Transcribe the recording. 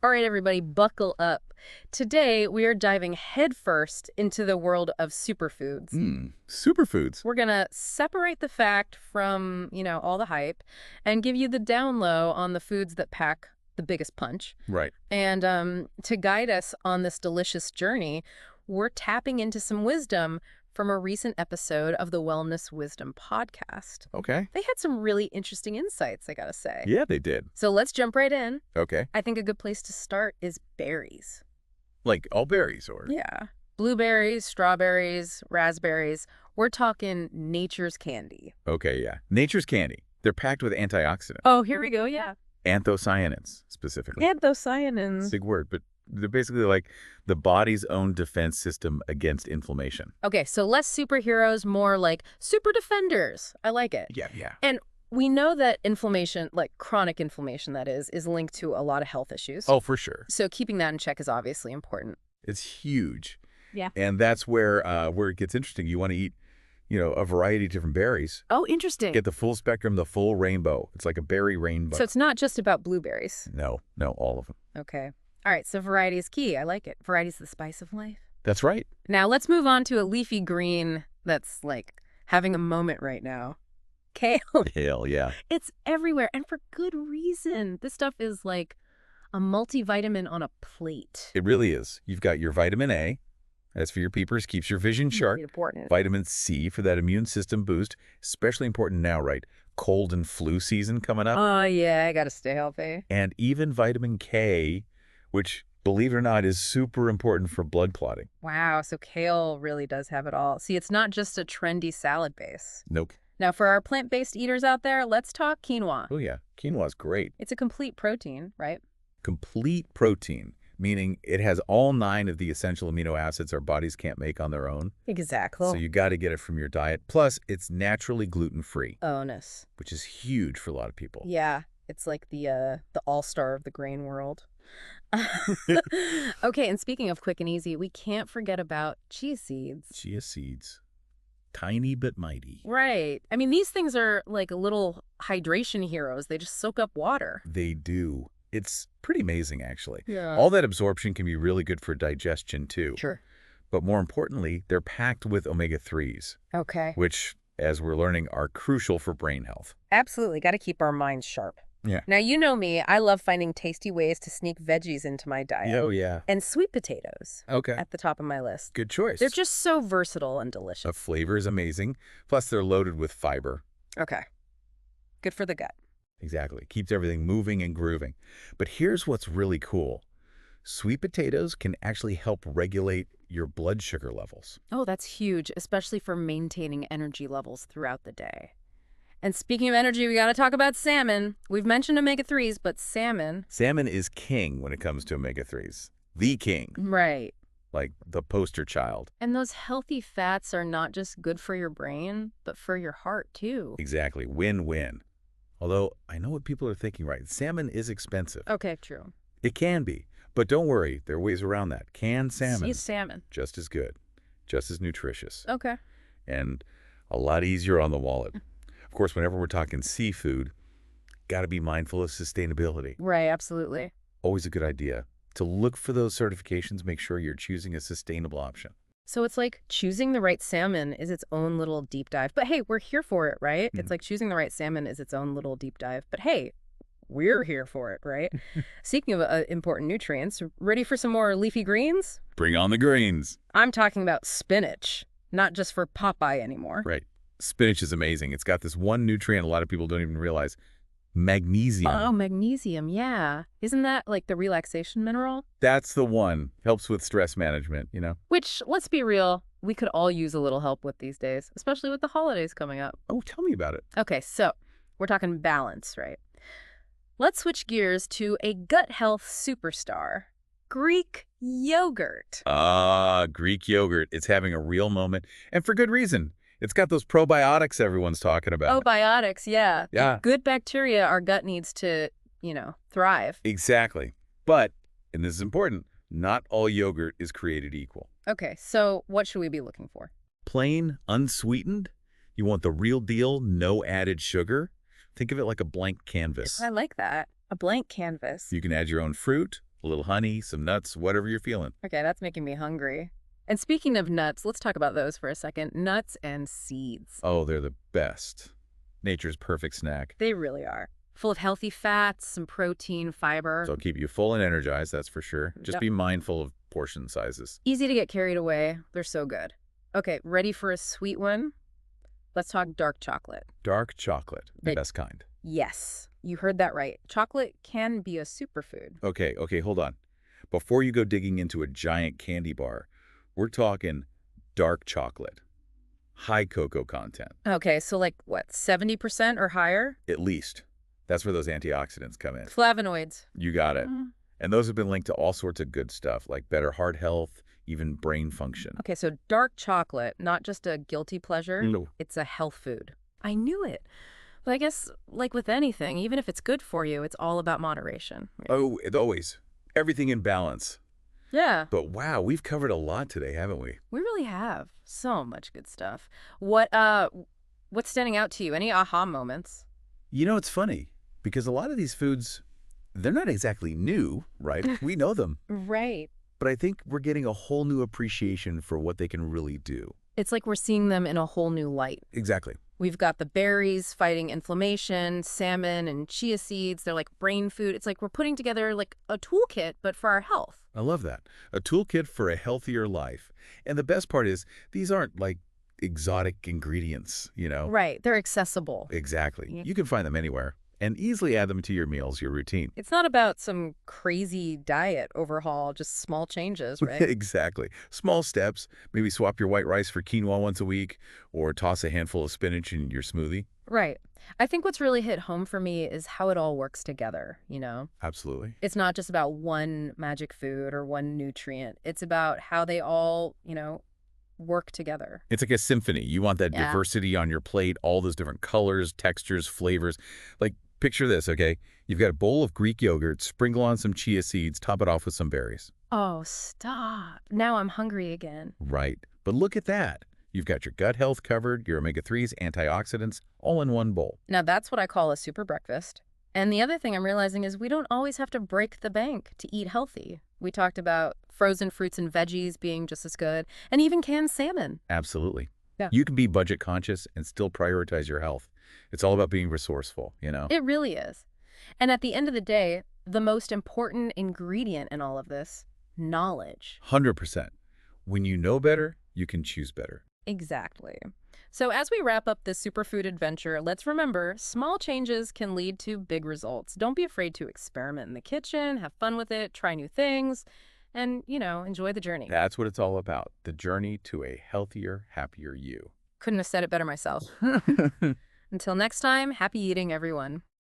All right, everybody, buckle up. Today, we are diving headfirst into the world of superfoods. Superfoods. We're going to separate the fact from, all the hype and give you the down low on the foods that pack the biggest punch. Right. And to guide us on this delicious journey, we're tapping into some wisdom from a recent episode of the Wellness Wisdom podcast. Okay. They had some really interesting insights, I gotta say. Yeah, they did. So let's jump right in. Okay. I think a good place to start is berries. Like all berries or? Yeah. Blueberries, strawberries, raspberries. We're talking nature's candy. Okay, yeah. Nature's candy. They're packed with antioxidants. Oh, here we go, yeah. Anthocyanins, specifically. Anthocyanins. Big word, but they're basically like the body's own defense system against inflammation. Okay, so less superheroes, more like super defenders. I like it. Yeah. And we know that inflammation, like chronic inflammation that is linked to a lot of health issues. Oh, for sure. So keeping that in check is obviously important. It's huge. Yeah. And that's where it gets interesting. You want to eat, a variety of different berries. Oh, interesting. Get the full spectrum, the full rainbow. It's like a berry rainbow. So it's not just about blueberries. No, all of them. Okay. All right, so variety is key. I like it. Variety's the spice of life. That's right. Now let's move on to a leafy green that's like having a moment right now. Kale. Hell yeah. It's everywhere, and for good reason. This stuff is like a multivitamin on a plate. It really is. You've got your vitamin A. That's for your peepers, keeps your vision sharp. Important. Vitamin C for that immune system boost, especially important now, right? Cold and flu season coming up. Oh, yeah, I gotta stay healthy. And even vitamin K, which, believe it or not, is super important for blood clotting. Wow, so kale really does have it all. See, it's not just a trendy salad base. Nope. Now, for our plant-based eaters out there, let's talk quinoa. Oh, yeah. Quinoa's great. It's a complete protein, right? Complete protein, meaning it has all 9 of the essential amino acids our bodies can't make on their own. Exactly. So you got to get it from your diet. Plus, it's naturally gluten-free, Bonus. which is huge for a lot of people. Yeah, it's like the all-star of the grain world. Okay, and speaking of quick and easy, we can't forget about chia seeds. Chia seeds. Tiny but mighty. Right. I mean, these things are like little hydration heroes. They just soak up water. They do. It's pretty amazing, actually. Yeah. All that absorption can be really good for digestion, too. Sure. But more importantly, they're packed with omega-3s, Okay. which, as we're learning, are crucial for brain health. Absolutely. Got to keep our minds sharp. Yeah. Now, you know me. I love finding tasty ways to sneak veggies into my diet. Oh, yeah. And sweet potatoes Okay. at the top of my list. Good choice. They're just so versatile and The delicious. flavor is amazing. Plus, they're loaded with fiber. Okay. Good for the gut. Exactly. Keeps everything moving and grooving. But here's what's really cool. Sweet potatoes can actually help regulate your blood sugar levels. Oh, that's huge, especially for maintaining energy levels throughout the day. And speaking of energy, we got to talk about salmon. We've mentioned omega-3s, but salmon. Salmon is king when it comes to omega-3s. The king. Right. Like the poster child. And those healthy fats are not just good for your brain, but for your heart, too. Exactly. Win-win. Although, I know what people are thinking, right? Salmon is expensive. Okay, true. It can be. But don't worry. There are ways around that. Canned salmon. Sea salmon. Just as good. Just as nutritious. Okay. And a lot easier on the wallet. Of course, whenever we're talking seafood, got to be mindful of sustainability. Right, absolutely. Always a good idea to look for those certifications, make sure you're choosing a sustainable option. So it's like choosing the right salmon is its own little deep dive. But hey, we're here for it, right? It's like choosing the right salmon is its own little deep dive. But hey, we're here for it, right? Speaking of important nutrients, ready for some more leafy greens? Bring on the greens. I'm talking about spinach, not just for Popeye anymore. Right. Spinach is amazing. It's got this one nutrient a lot of people don't even realize. Magnesium. Oh, magnesium, yeah. Isn't that like the relaxation mineral? That's the one. Helps with stress management, Which, let's be real, we could all use a little help with these days, especially with the holidays coming up. Oh, tell me about it. Okay, so we're talking balance, right? Let's switch gears to a gut health superstar, Greek yogurt. Greek yogurt. It's having a real moment, and for good reason. It's got those probiotics everyone's talking about. Probiotics, yeah. Yeah. The good bacteria our gut needs to, thrive. Exactly. But, and this is important, not all yogurt is created equal. Okay, so what should we be looking for? Plain, unsweetened. You want the real deal, no added sugar. Think of it like a blank canvas. I like that. A blank canvas. You can add your own fruit, A little honey, some nuts, whatever you're feeling. Okay, that's making me hungry. And speaking of nuts, let's talk about those for a second. Nuts and seeds. Oh, they're the best. Nature's perfect snack. They really are. Full of healthy fats, some protein, fiber. So keep you full and energized, that's for sure. Just Yep. be mindful of portion sizes. Easy to get carried away. They're so good. Okay, ready for a sweet one? Let's talk dark chocolate. Dark chocolate, the It- best kind. Yes, you heard that right. Chocolate can be a superfood. Okay, hold on. Before you go digging into a giant candy bar, we're talking dark chocolate. High cocoa content, Okay, so like what, 70% or higher? at least. That's where those antioxidants come in. Flavonoids. You got it. Mm. And those have been linked to all sorts of good stuff, like better heart health, even brain function. Okay, so dark chocolate, not just a guilty pleasure, No. it's a health food. I knew it. But I guess, like with anything, even if it's good for you, it's all about moderation. Oh, always. Everything in balance. Yeah, But wow, we've covered a lot today, haven't we? we really have so much good stuff. What's standing out to you? Any aha moments? You know, it's funny, because a lot of these foods, they're not exactly new, right? We know them. Right. But I think we're getting a whole new appreciation for what they can really do. It's like we're seeing them in a whole new light. Exactly. We've got the berries fighting inflammation, salmon and chia seeds. They're like brain food. It's like we're putting together like a toolkit, but for our health. I love that. A toolkit for a healthier life. And the best part is, these aren't like exotic ingredients, you know? Right. They're accessible. Exactly. Yeah. You can find them anywhere and easily add them to your meals, your routine. It's not about some crazy diet overhaul, just small changes, right? Exactly. Small steps. Maybe swap your white rice for quinoa once a week, or toss a handful of spinach in your smoothie. Right. I think what's really hit home for me is how it all works together, you know? Absolutely. It's not just about one magic food or one nutrient. It's about how they all, work together. It's like a symphony. You want that Yeah. diversity on your plate, all those different colors, textures, flavors. Like, picture this, okay? You've got a bowl of Greek yogurt, sprinkle on some chia seeds, top it off with some berries. Oh, stop. Now I'm hungry again. Right. But look at that. You've got your gut health covered, your omega-3s, antioxidants, all in one bowl. Now that's what I call a super breakfast. And the other thing I'm realizing is we don't always have to break the bank to eat healthy. We talked about frozen fruits and veggies being just as good, and even canned salmon. Absolutely. Yeah. You can be budget conscious and still prioritize your health. It's all about being resourceful, you know? It really is. And at the end of the day, the most important ingredient in all of this, knowledge. 100%. When you know better, you can choose better. Exactly. So as we wrap up this superfood adventure, let's remember, small changes can lead to big results. Don't be afraid to experiment in the kitchen, have fun with it, try new things, and, enjoy the journey. That's what it's all about. The journey to a healthier, happier you. Couldn't have said it better myself. Until next time, happy eating, everyone.